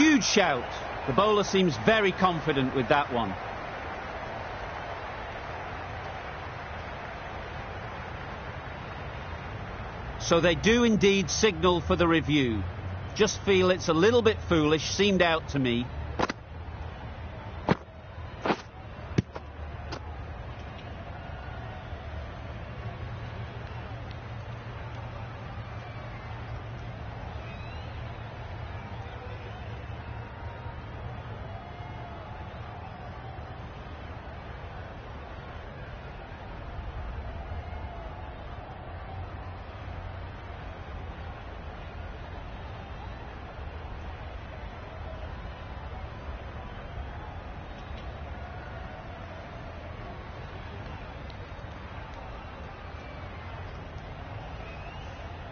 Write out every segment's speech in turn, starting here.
Huge shout. The bowler seems very confident with that one. So they do indeed signal for the review. Just feel it's a little bit foolish, seemed out to me.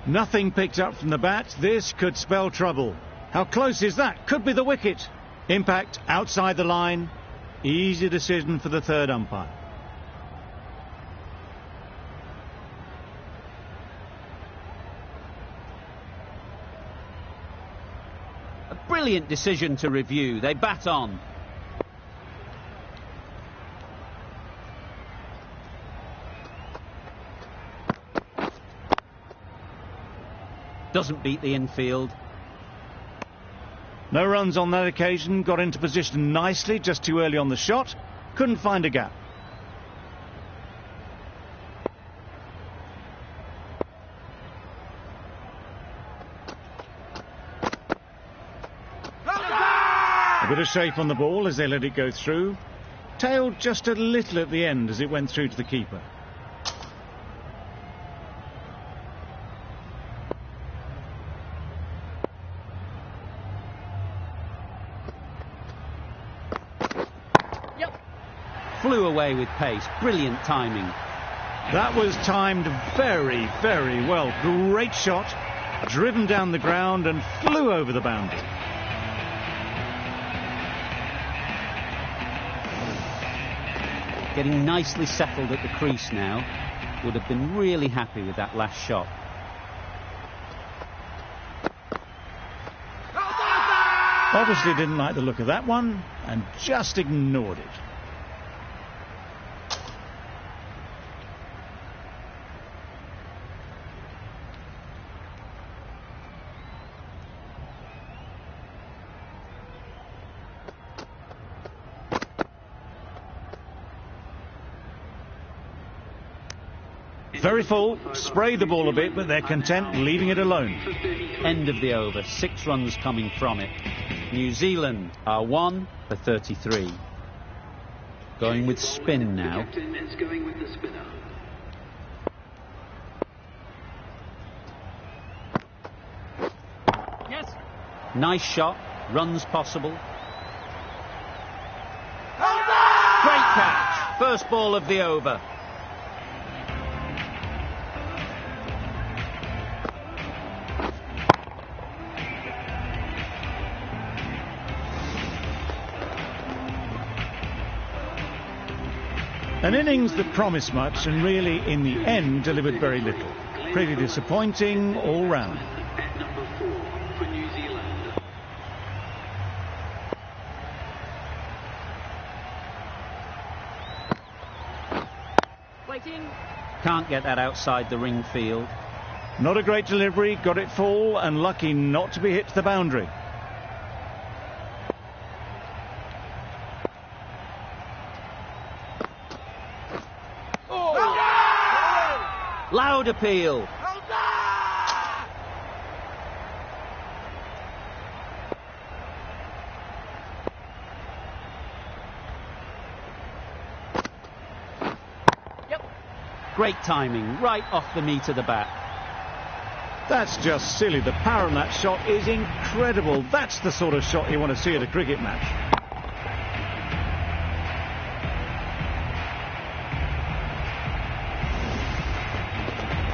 Nothing picked up from the bat. This could spell trouble. How close is that? Could be the wicket. Impact outside the line. Easy decision for the third umpire. A brilliant decision to review. They bat on. Doesn't beat the infield. No runs on that occasion. Got into position nicely, just too early on the shot. Couldn't find a gap. A bit of shape on the ball as they let it go through. Tailed just a little at the end as it went through to the keeper. Flew away with pace. Brilliant timing. That was timed very, very well. Great shot. Driven down the ground and flew over the boundary. Getting nicely settled at the crease now. Would have been really happy with that last shot. Obviously didn't like the look of that one and just ignored it. Very full, spray the ball a bit, but they're content leaving it alone. End of the over, 6 runs coming from it. New Zealand are 1 for 33. Going with spin now. Yes. Nice shot, runs possible. Great catch, first ball of the over. An innings that promised much and really, in the end, delivered very little. Pretty disappointing all round. Can't get that outside the ring field. Not a great delivery, got it full and lucky not to be hit to the boundary. Loud appeal. Great timing, right off the meat of the bat. That's just silly. The power on that shot is incredible. That's the sort of shot you want to see at a cricket match.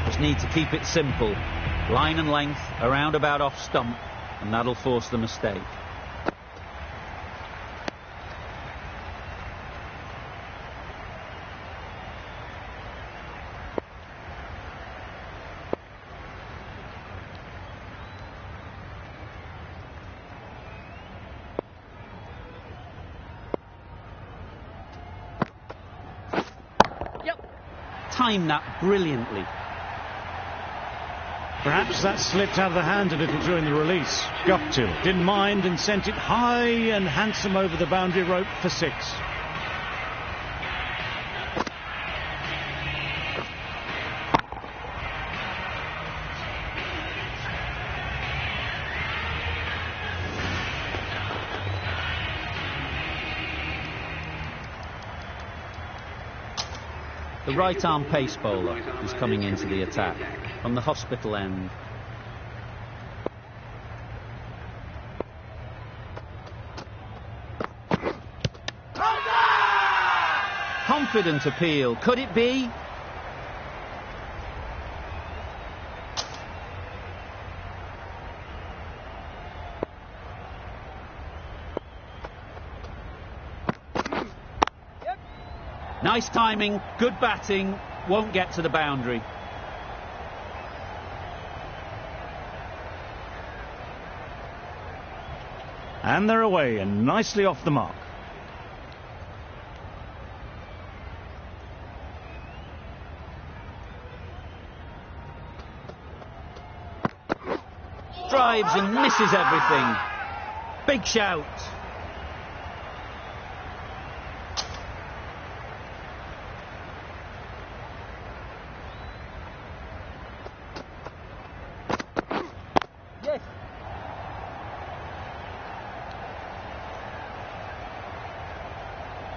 Just need to keep it simple. Line and length, around about off stump, and that'll force the mistake. timed that brilliantly. Perhaps that slipped out of the hand a little during the release. Guptill didn't mind and sent it high and handsome over the boundary rope for 6. The right-arm pace bowler is coming into the attack from the hospital end. Confident appeal. Could it be? Nice timing, good batting, won't get to the boundary. And they're away and nicely off the mark. Drives and misses everything. Big shout. Yes.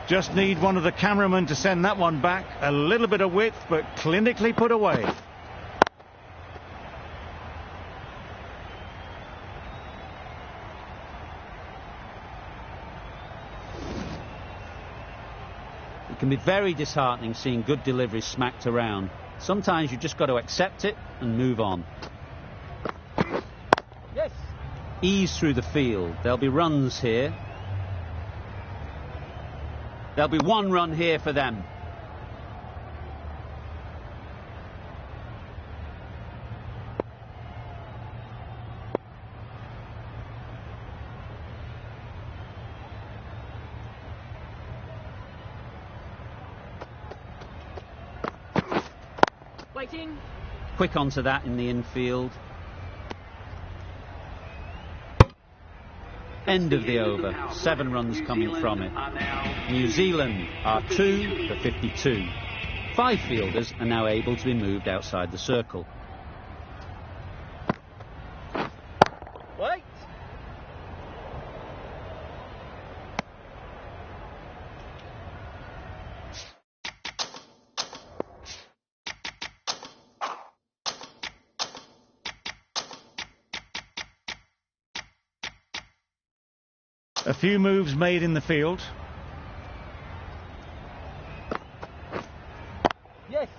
Just need one of the cameramen to send that one back. A little bit of width, but clinically put away. It can be very disheartening seeing good deliveries smacked around. Sometimes you've just got to accept it and move on. Yes. Ease through the field. There'll be runs here. There'll be 1 run here for them. Waiting. Quick onto that in the infield. End of the over. 7 runs coming from it. New Zealand are 2 for 52. 5 fielders are now able to be moved outside the circle. Wait. A few moves made in the field. Yes.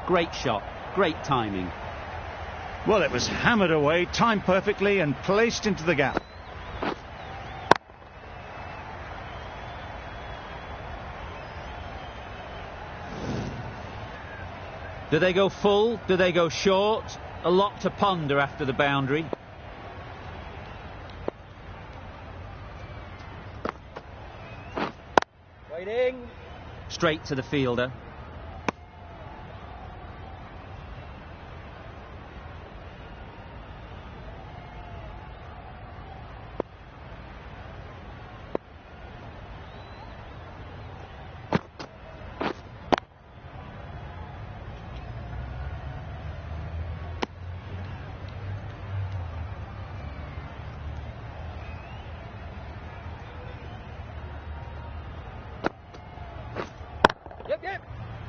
Great shot. Great timing. Well, it was hammered away, timed perfectly and placed into the gap. Do they go full? Do they go short? A lot to ponder after the boundary. Waiting. Straight to the fielder.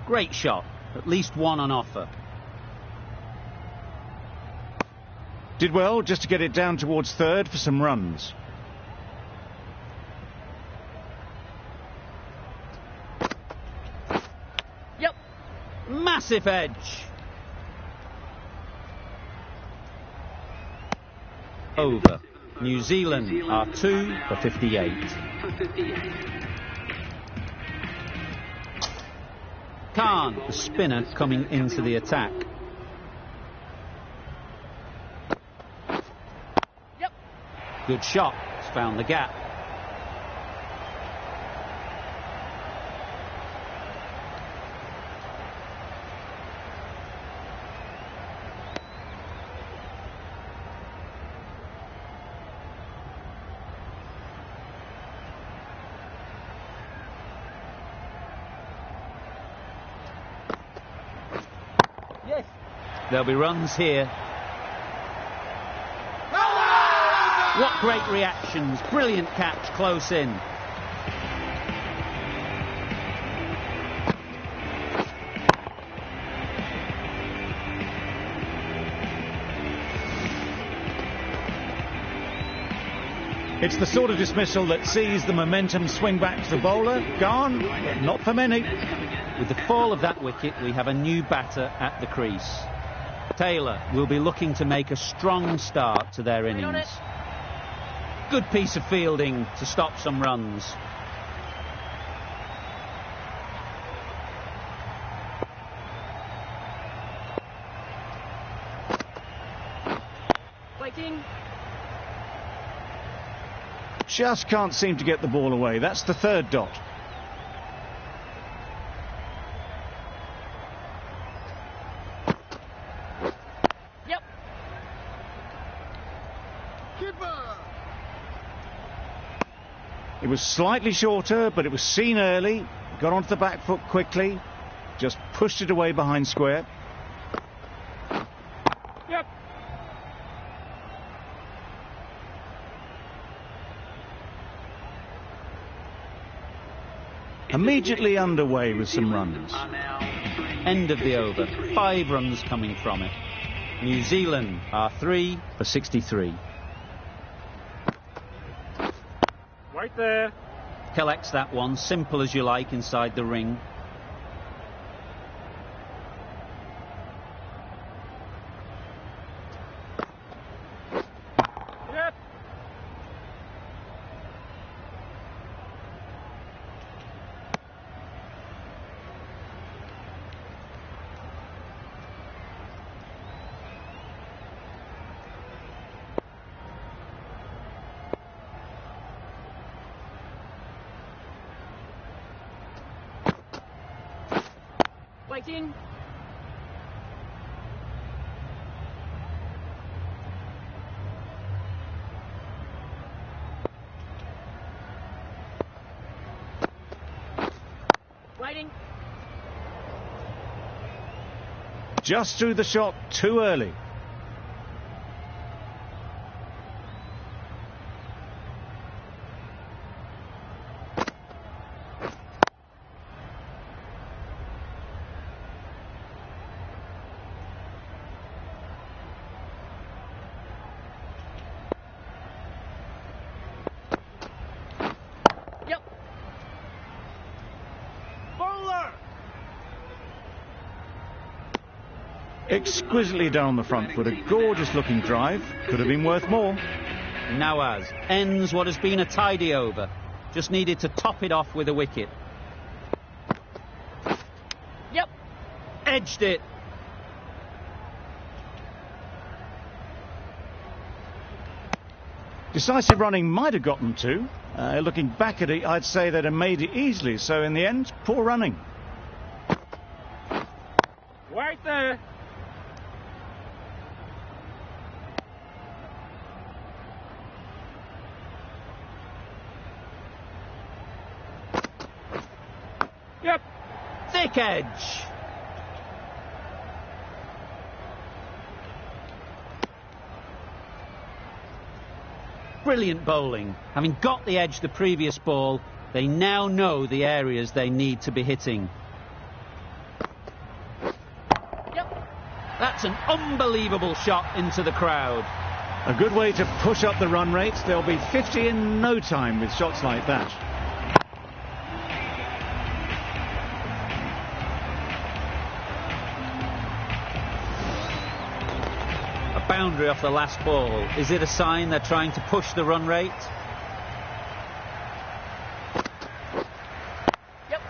Great shot. At least 1 on offer. Did well just to get it down towards 3rd for some runs. Yep. Massive edge. Over. New Zealand are 2 for 58. Khan, the spinner, coming into the attack. Yep. Good shot. It's found the gap. There'll be runs here. What great reactions. Brilliant catch close in. It's the sort of dismissal that sees the momentum swing back to the bowler. Gone, but not for many. With the fall of that wicket, we have a new batter at the crease. Taylor will be looking to make a strong start to their innings. Good piece of fielding to stop some runs. Waiting. Just can't seem to get the ball away. That's the third dot. Yep. It was slightly shorter, but it was seen early. Got onto the back foot quickly. Just pushed it away behind square. Yep. Immediately underway with some runs. End of the over. 5 runs coming from it. New Zealand are 3 for 63. Right there. Collects that one, simple as you like, inside the ring. Yep. Waiting. Waiting. Just threw the shot too early. Yep. Bowler. Exquisitely down the front foot. A gorgeous looking drive. Could have been worth more. Nawaz ends what has been a tidy over. Just needed to top it off with a wicket. Yep. Edged it. Decisive running might have got them to. Looking back at it, I'd say they'd have made it easily. So in the end, poor running. Right there. Yep. Thick edge. Brilliant bowling. Having got the edge the previous ball, they now know the areas they need to be hitting. Yep. That's an unbelievable shot into the crowd. A good way to push up the run rate. They'll be 50 in no time with shots like that. A boundary off the last ball. Is it a sign they're trying to push the run rate? Yep.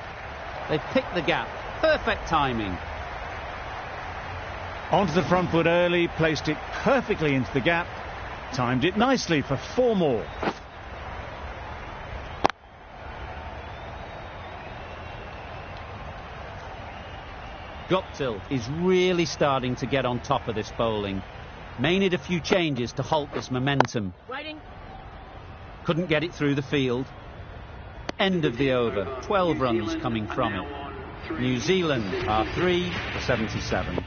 They've picked the gap. Perfect timing. Onto the front foot early, placed it perfectly into the gap. Timed it nicely for 4 more. Guptill is really starting to get on top of this bowling. May need a few changes to halt this momentum. Waiting. Couldn't get it through the field. End of the over. 12 runs coming from it. New Zealand are 3 for 77.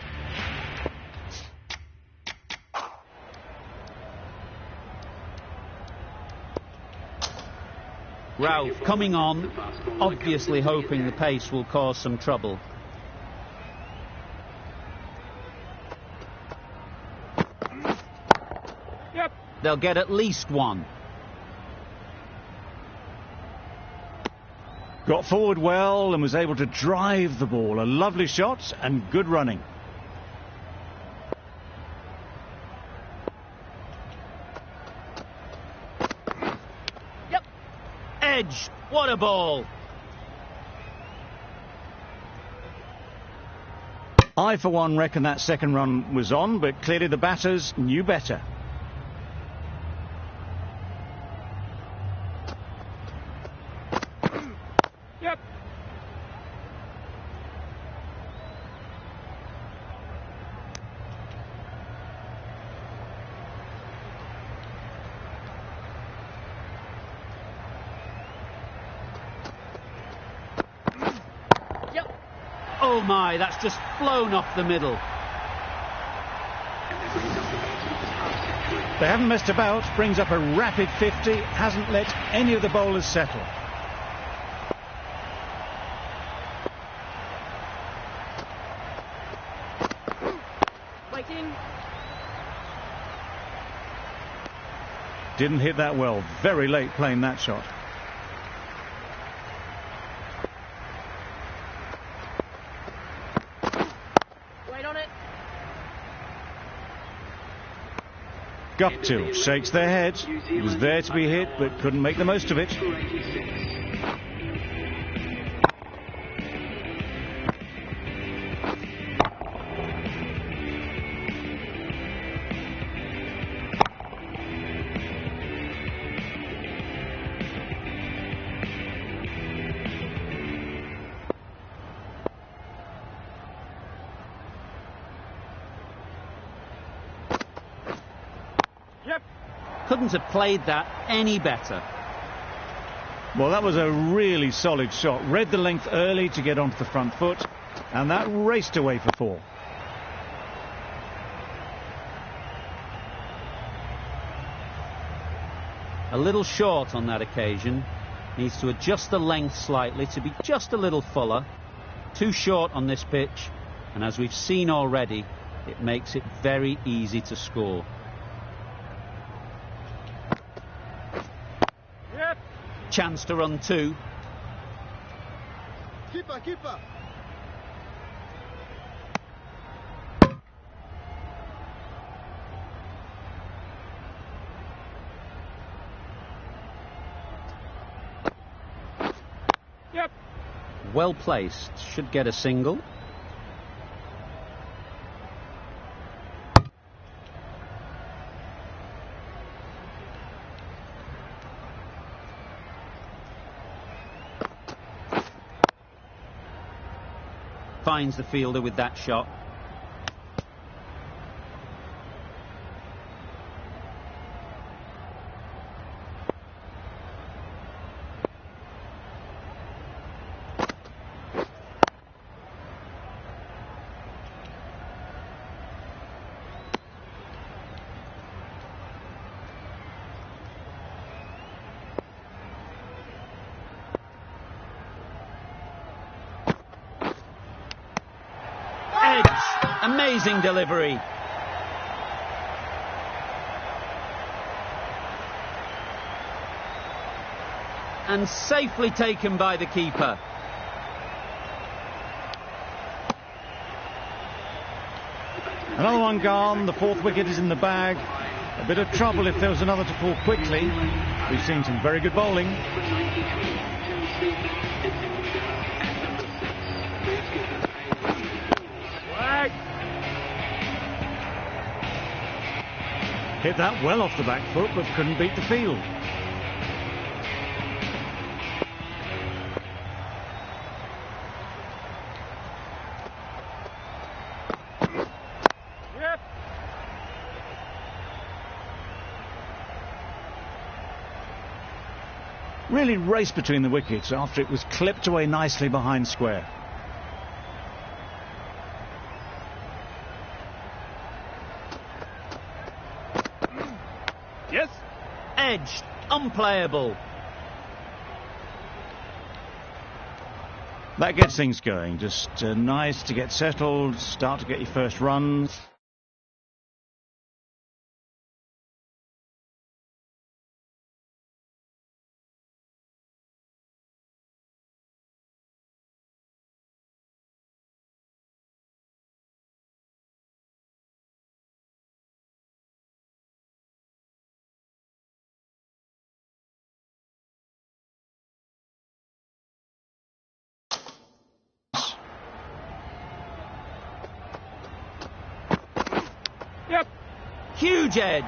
Ralph coming on, obviously hoping the pace will cause some trouble. Yep. They'll get at least one. Got forward well and was able to drive the ball. A lovely shot and good running. Yep. Edge, what a ball. I, for one, reckon that second run was on, but clearly the batters knew better. Yep. Yep. Oh my, that's just flown off the middle. They haven't messed about, brings up a rapid 50, hasn't let any of the bowlers settle. Waiting. Didn't hit that well, very late playing that shot. Wait on it. Guptill shakes their head. He was there to be hit, but couldn't make the most of it. Yep. Couldn't have played that any better. Well, that was a really solid shot. Read the length early to get onto the front foot, and that raced away for four. A little short on that occasion. Needs to adjust the length slightly to be just a little fuller. Too short on this pitch, and as we've seen already, it makes it very easy to score. Yep. Chance to run two. Keeper, keeper. Yep. Well placed. Should get a single. Finds the fielder with that shot. Amazing delivery. And safely taken by the keeper. Another one gone. The fourth wicket is in the bag. A bit of trouble if there was another to pull quickly. We've seen some very good bowling. Hit that well off the back foot, but couldn't beat the field. Yep. Really raced between the wickets after it was clipped away nicely behind square. Yes. Edged. Unplayable. That gets things going. Just nice to get settled, start to get your first runs. Yep. Huge edge.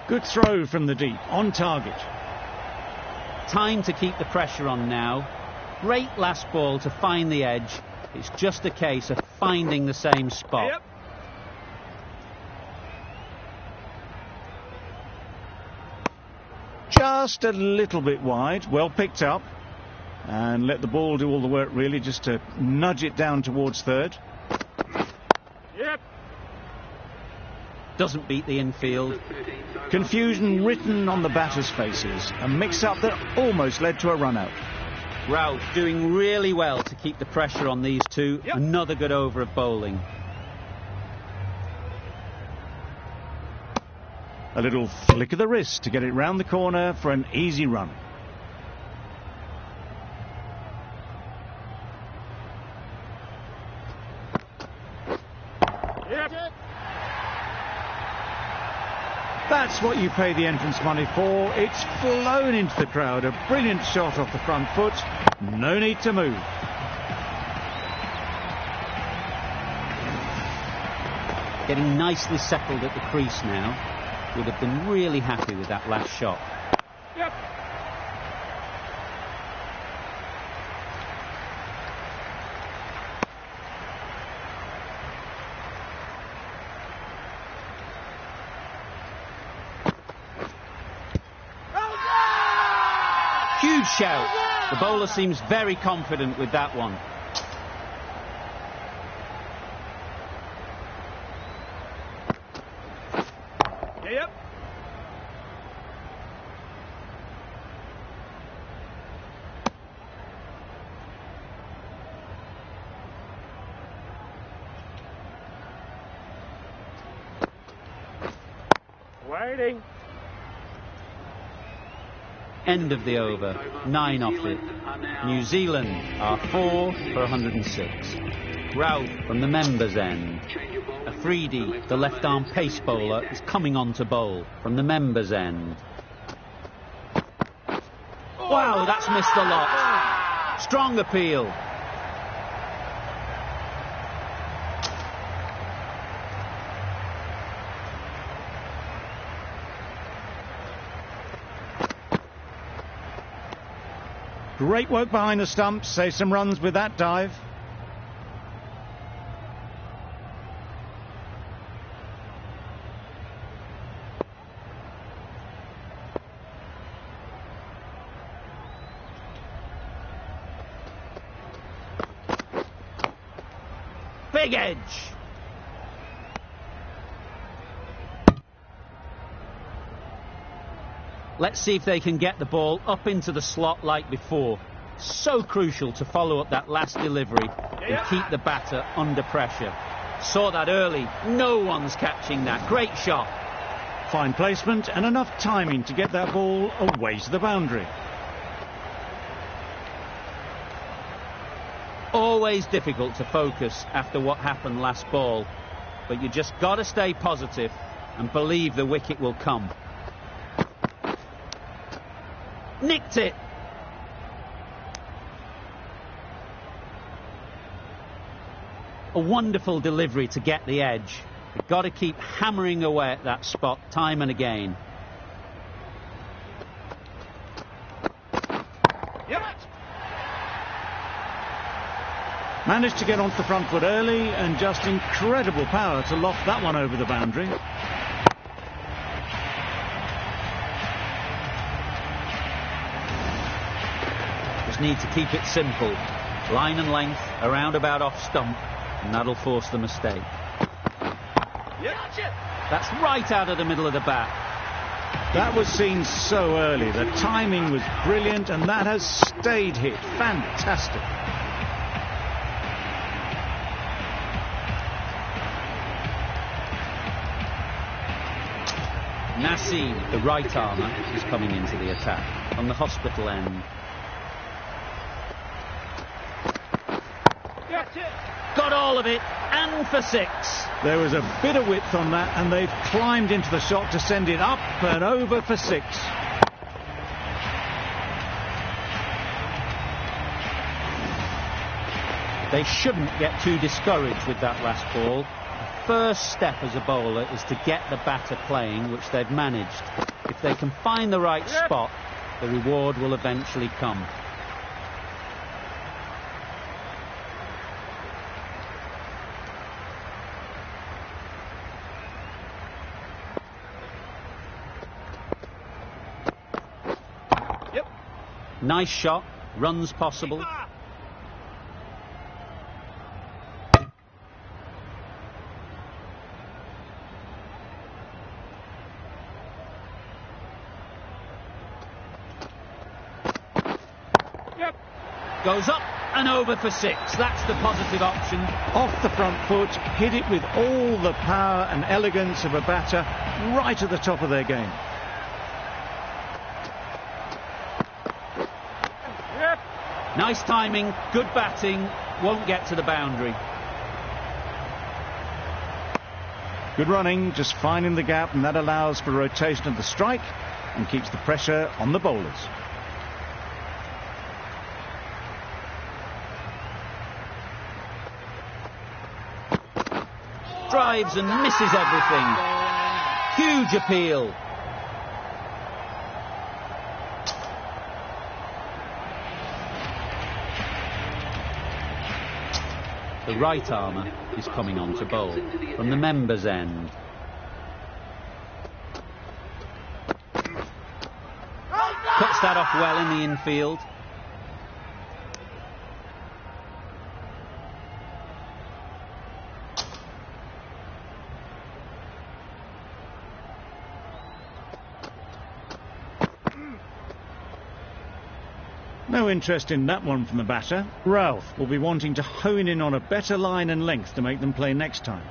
Good throw from the deep, on target. Time to keep the pressure on now. Great last ball to find the edge. It's just a case of finding the same spot. Yep. Just a little bit wide, well picked up. And let the ball do all the work, really, just to nudge it down towards third. Yep. Doesn't beat the infield. Confusion written on the batters' faces. A mix-up that almost led to a run-out. Ralph doing really well to keep the pressure on these two. Yep. Another good over of bowling. A little flick of the wrist to get it round the corner for an easy run. Yep. That's what you pay the entrance money for. It's flown into the crowd. A brilliant shot off the front foot. No need to move. Getting nicely settled at the crease now. Would have been really happy with that last shot. Yep. Huge shout. The bowler seems very confident with that one. Yep. Waiting. End of the over. 9 off it. New Zealand are 4 for 106. Ralph from the members' end. Afridi, the left-arm pace bowler, is coming on to bowl from the members' end. Wow, that's missed a lot. Strong appeal. Great work behind the stumps. Save some runs with that dive. Big edge. Let's see if they can get the ball up into the slot like before. So crucial to follow up that last delivery and keep the batter under pressure. Saw that early. No one's catching that. Great shot. Fine placement and enough timing to get that ball away to the boundary. Always difficult to focus after what happened last ball, but you just got to stay positive and believe the wicket will come. Nicked it. A wonderful delivery to get the edge. You've got to keep hammering away at that spot time and again. Yep. Managed to get onto the front foot early and just incredible power to loft that one over the boundary. Just need to keep it simple. Line and length, around about off stump, and that'll force the mistake. Yep. That's right out of the middle of the bat. That was seen so early. The timing was brilliant, and that has stayed hit. Fantastic. Nassim, the right armour, is coming into the attack on the hospital end. Got all of it, and for 6. There was a bit of width on that, and they've climbed into the shot to send it up and over for 6. They shouldn't get too discouraged with that last ball. The first step as a bowler is to get the batter playing, which they've managed. If they can find the right spot, the reward will eventually come. Nice shot, runs possible. Goes up and over for 6. That's the positive option. Off the front foot, hit it with all the power and elegance of a batter, right at the top of their game. Nice timing, good batting, won't get to the boundary. Good running, just finding the gap, and that allows for rotation of the strike and keeps the pressure on the bowlers. Drives and misses everything. Huge appeal. The right armour is coming on to bowl from the members' end. Cuts that off well in the infield. No interest in that one from the batter. Ralph will be wanting to hone in on a better line and length to make them play next time.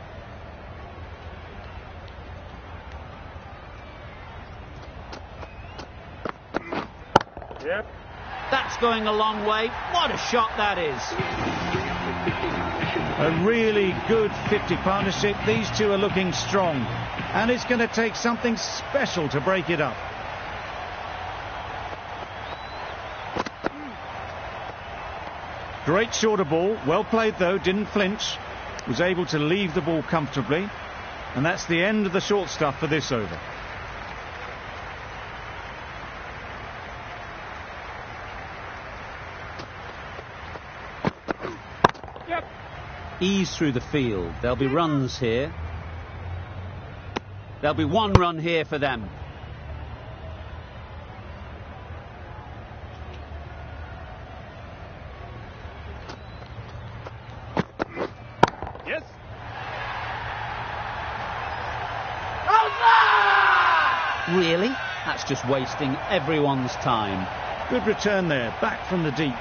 That's going a long way. What a shot that is. A really good 50 partnership. These two are looking strong, and it's going to take something special to break it up. Great shorter ball, well played though, didn't flinch, was able to leave the ball comfortably, and that's the end of the short stuff for this over. Ease through the field. There'll be runs here. There'll be 1 run here for them. Really? That's just wasting everyone's time. Good return there, back from the deep.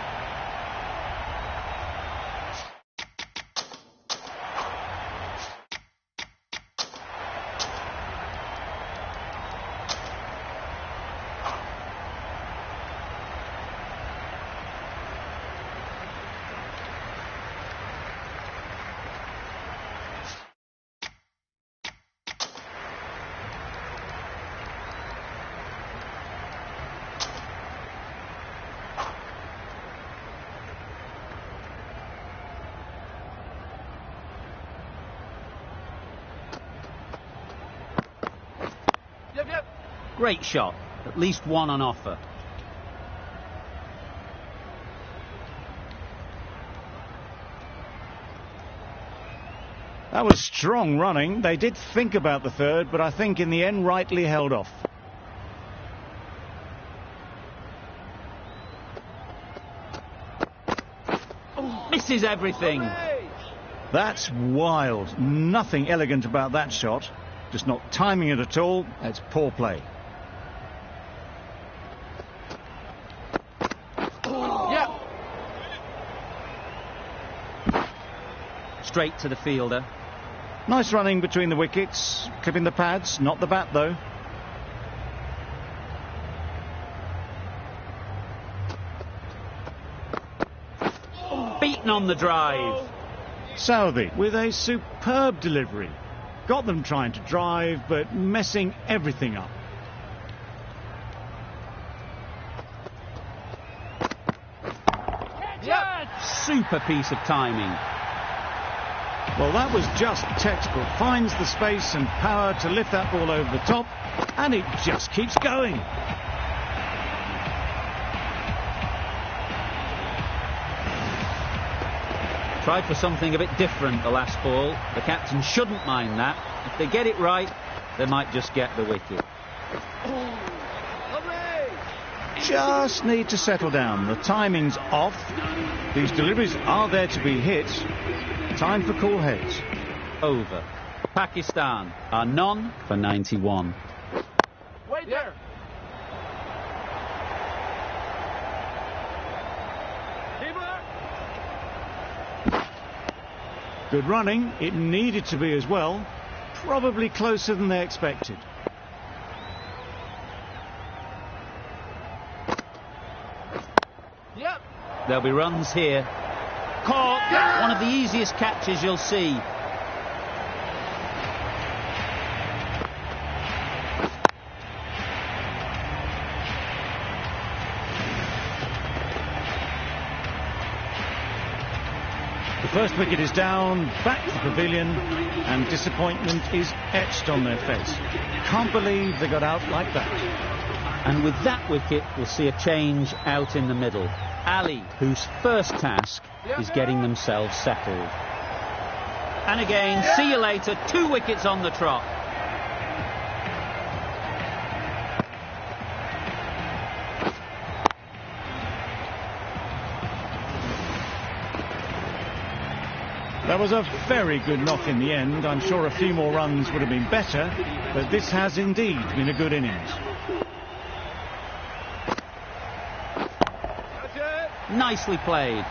Great shot. At least 1 on offer. That was strong running. They did think about the third, but I think in the end rightly held off. Misses everything. That's wild. Nothing elegant about that shot. Just not timing it at all. That's poor play. straight to the fielder. Nice running between the wickets, clipping the pads, not the bat though. Beaten on the drive. Southey with a superb delivery. Got them trying to drive, but messing everything up. Super piece of timing. Well, that was just textbook. Finds the space and power to lift that ball over the top, and it just keeps going. Tried for something a bit different the last ball. The captain shouldn't mind that. If they get it right, they might just get the wicket. Just need to settle down. The timing's off. These deliveries are there to be hit. Time for cool heads. Over. Pakistan are none for 91. Wait there. Good running. It needed to be as well. Probably closer than they expected. Yep. There'll be runs here. Caught. One of the easiest catches you'll see. The first wicket is down, back to the pavilion, and disappointment is etched on their face. Can't believe they got out like that. And with that wicket, we'll see a change out in the middle. Ali, whose first task is getting themselves settled. And again, see you later, 2 wickets on the trot. That was a very good knock in the end. I'm sure a few more runs would have been better, but this has indeed been a good innings. Nicely played.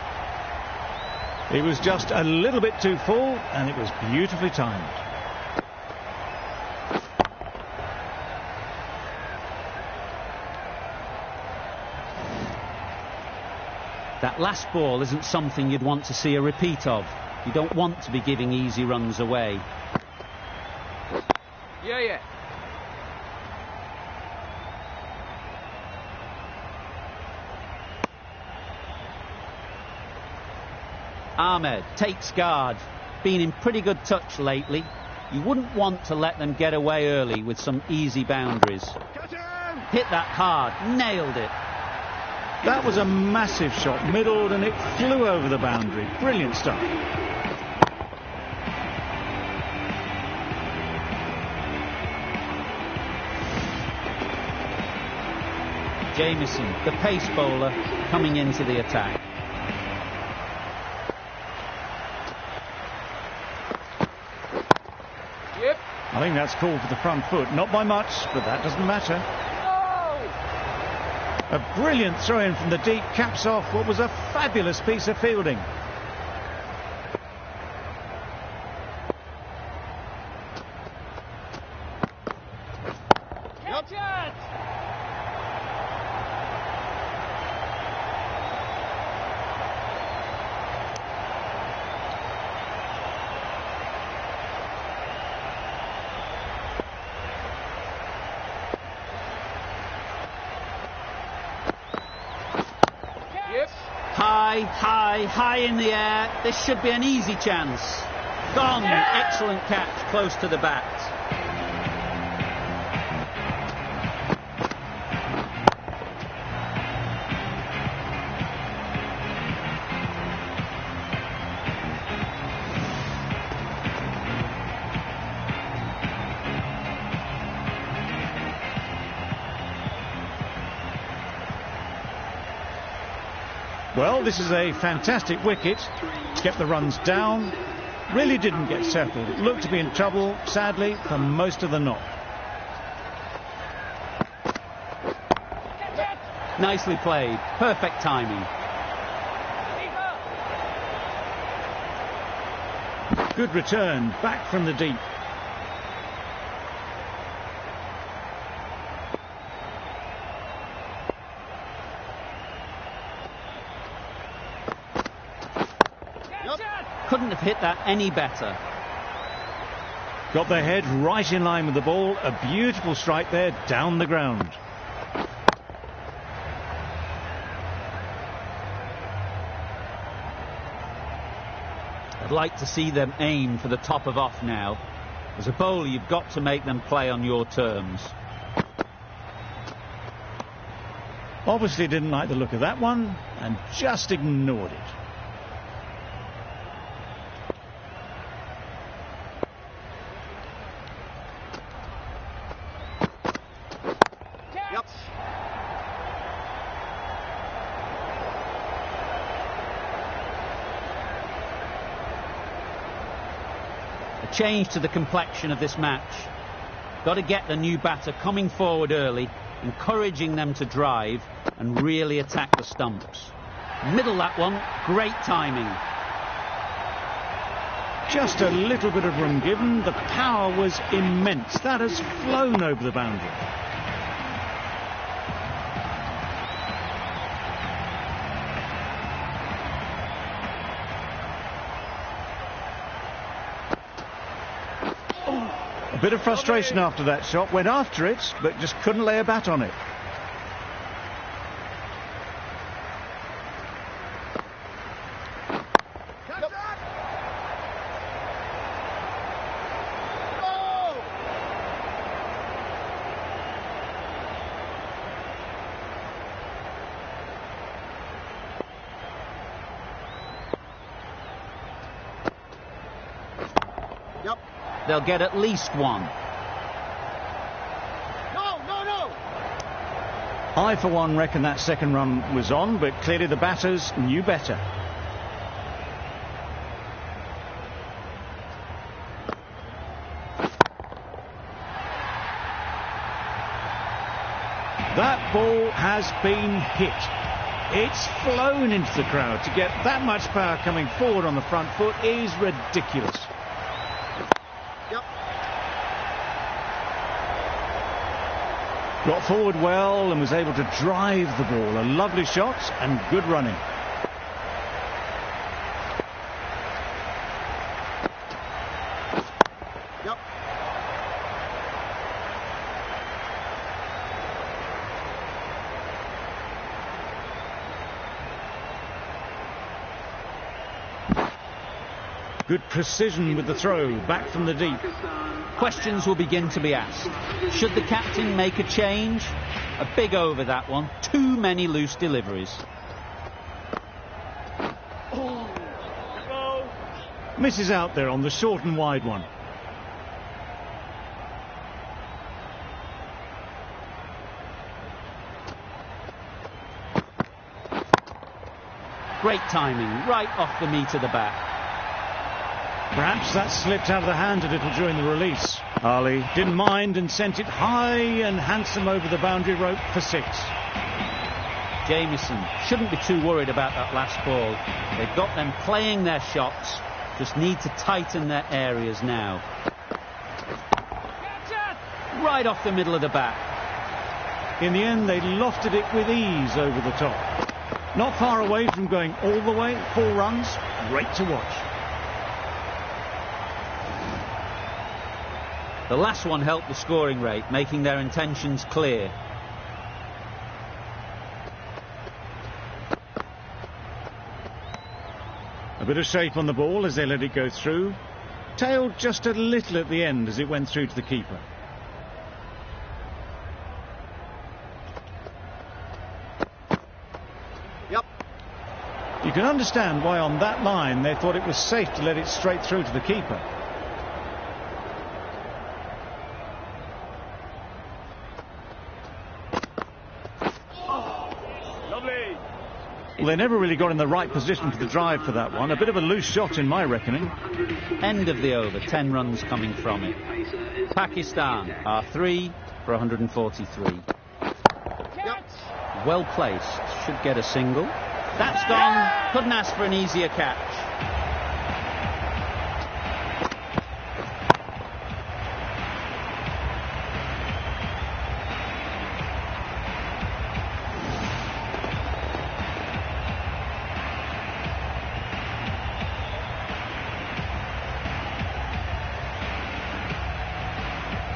It was just a little bit too full, and it was beautifully timed. That last ball isn't something you'd want to see a repeat of. You don't want to be giving easy runs away. Yeah. Ahmed takes guard. Been in pretty good touch lately. You wouldn't want to let them get away early with some easy boundaries. Hit that hard. Nailed it. That was a massive shot, middled, and it flew over the boundary. Brilliant stuff. Jamieson, the pace bowler, coming into the attack. Yep. I think that's called for the front foot. Not by much, but that doesn't matter. A brilliant throw-in from the deep caps off what was a fabulous piece of fielding. Catch it! High in the air. This should be an easy chance. Gone. Excellent catch, close to the bat. Well, this is a fantastic wicket. Kept the runs down. Really didn't get settled. Looked to be in trouble, sadly, for most of the knock. Nicely played. Perfect timing. Good return, back from the deep. Couldn't have hit that any better. Got their head right in line with the ball. A beautiful strike there, down the ground. I'd like to see them aim for the top of off now. As a bowler, you've got to make them play on your terms. Obviously didn't like the look of that one and just ignored it. Change to the complexion of this match. Got to get the new batter coming forward early, encouraging them to drive and really attack the stumps. Middle that one, great timing. Just a little bit of room given. The power was immense. That has flown over the boundary. A bit of frustration after that shot. Went after it, but just couldn't lay a bat on it. They'll get at least one. No. I, for one, reckon that second run was on, but clearly the batters knew better. That ball has been hit. It's flown into the crowd. To get that much power coming forward on the front foot is ridiculous. Got forward well and was able to drive the ball. A lovely shot and good running. Good precision with the throw, back from the deep. Questions will begin to be asked. Should the captain make a change? A big over that one. Too many loose deliveries. Misses out there on the short and wide one. Great timing, right off the meat of the bat. Perhaps that slipped out of the hand a little during the release. Ali didn't mind and sent it high and handsome over the boundary rope for 6. Jamieson shouldn't be too worried about that last ball. They've got them playing their shots, just need to tighten their areas now. Right off the middle of the bat. In the end, they lofted it with ease over the top. Not far away from going all the way. 4 runs, great to watch. The last one helped the scoring rate, making their intentions clear. A bit of shape on the ball as they let it go through. Tailed just a little at the end as it went through to the keeper. You can understand why on that line they thought it was safe to let it straight through to the keeper. Well, they never really got in the right position for the drive for that one. A bit of a loose shot in my reckoning. End of the over, 10 runs coming from it. Pakistan are 3 for 143. Well placed, should get a single. That's gone, couldn't ask for an easier catch.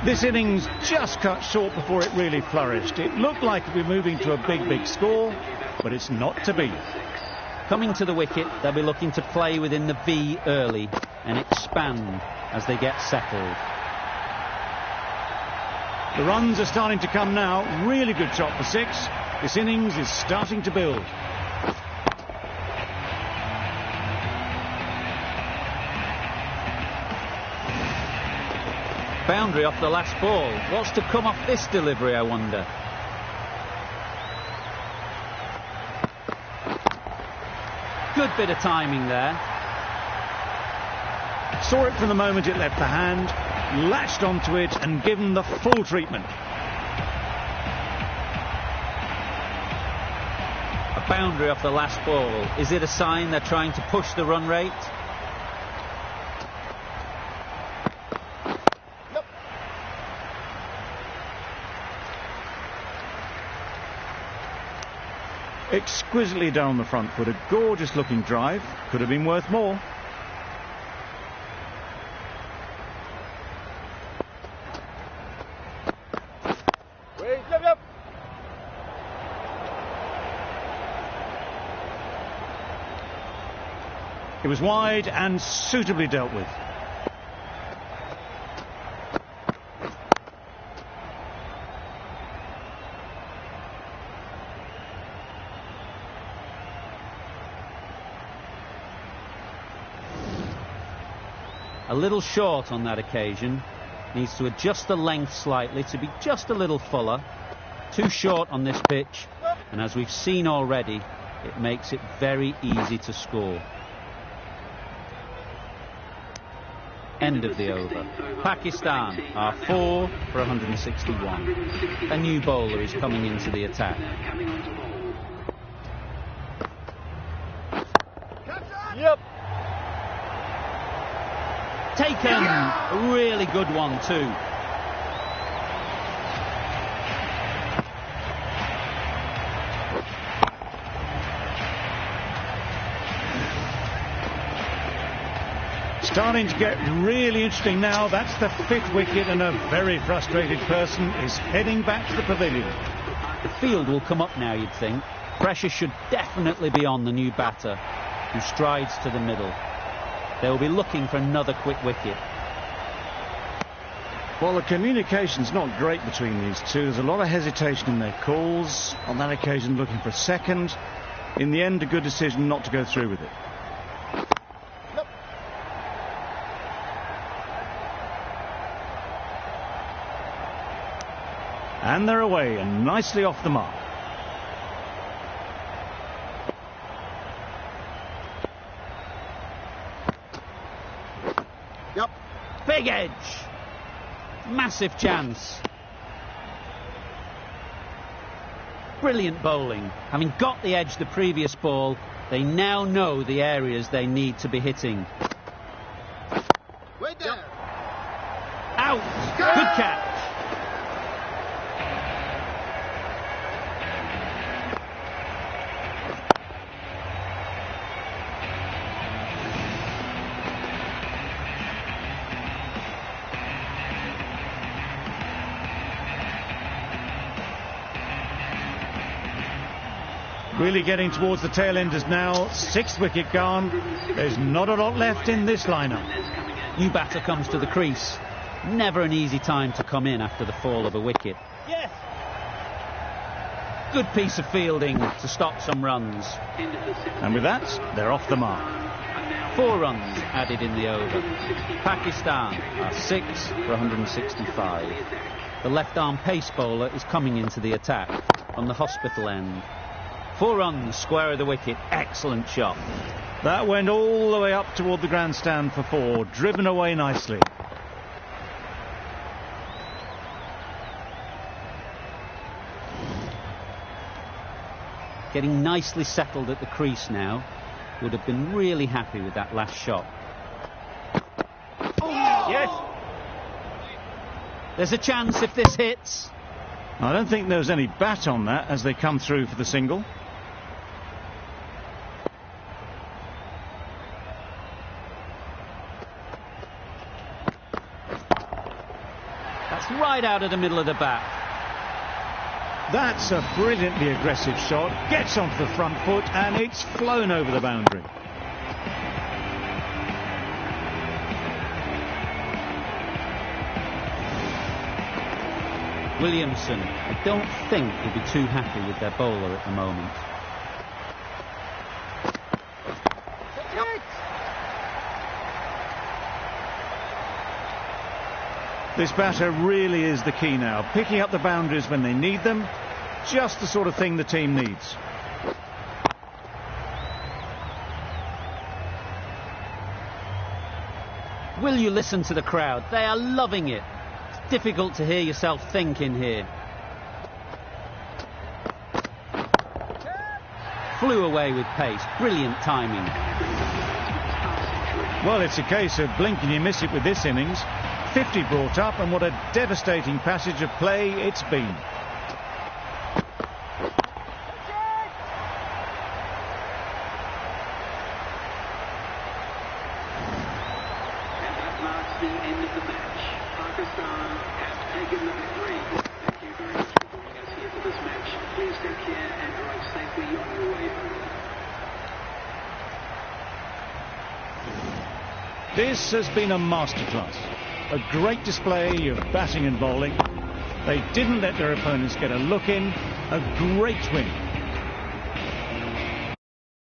This innings just cut short before it really flourished. It looked like it would be moving to a big score, but it's not to be. Coming to the wicket, they'll be looking to play within the V early and expand as they get settled. The runs are starting to come now. Really good shot for 6. This innings is starting to build. Boundary off the last ball. What's to come off this delivery, I wonder? Good bit of timing there. Saw it from the moment it left the hand, latched onto it and given the full treatment. A boundary off the last ball. Is it a sign they're trying to push the run rate? Exquisitely done on the front foot. A gorgeous looking drive. Could have been worth more. Yep. It was wide and suitably dealt with. A little short on that occasion. Needs to adjust the length slightly to be just a little fuller. Too short on this pitch, and as we've seen already, it makes it very easy to score. End of the over. Pakistan are 4 for 161. A new bowler is coming into the attack. Yep. Taken! A really good one too. Starting to get really interesting now. That's the 5th wicket, and a very frustrated person is heading back to the pavilion. The field will come up now, you'd think. Pressure should definitely be on the new batter, who strides to the middle. They'll be looking for another quick wicket. Well, the communication's not great between these two. There's a lot of hesitation in their calls. On that occasion, looking for a second. In the end, a good decision not to go through with it. And they're away and nicely off the mark. Yep. Big edge. Massive chance. Brilliant bowling. Having got the edge the previous ball, they now know the areas they need to be hitting. Wait there. Out. Good catch. Really getting towards the tail enders now. 6th wicket gone. There's not a lot left in this lineup. New batter comes to the crease. Never an easy time to come in after the fall of a wicket. Yes. Good piece of fielding to stop some runs. And with that, they're off the mark. 4 runs added in the over. Pakistan are 6 for 165. The left-arm pace bowler is coming into the attack on the hospital end. 4 runs, square of the wicket. Excellent shot. That went all the way up toward the grandstand for 4. Driven away nicely. Getting nicely settled at the crease now. Would have been really happy with that last shot. Yes. There's a chance if this hits. I don't think there was any bat on that as they come through for the single. That's right out of the middle of the bat. That's a brilliantly aggressive shot. Gets onto the front foot and it's flown over the boundary. Williamson, I don't think will be too happy with their bowler at the moment. This batter really is the key now, picking up the boundaries when they need them, just the sort of thing the team needs. Will you listen to the crowd? They are loving it. It's difficult to hear yourself think in here. Flew away with pace. Brilliant timing. Well, it's a case of blink and you miss it with this innings. 50 brought up, and what a devastating passage of play it's been. And that marks the end of the match. Pakistan have taken the victory. Thank you very much for joining us here for this match. Please take care and drive safely on your way home. This has been a masterclass. A great display of batting and bowling. They didn't let their opponents get a look in. A great win.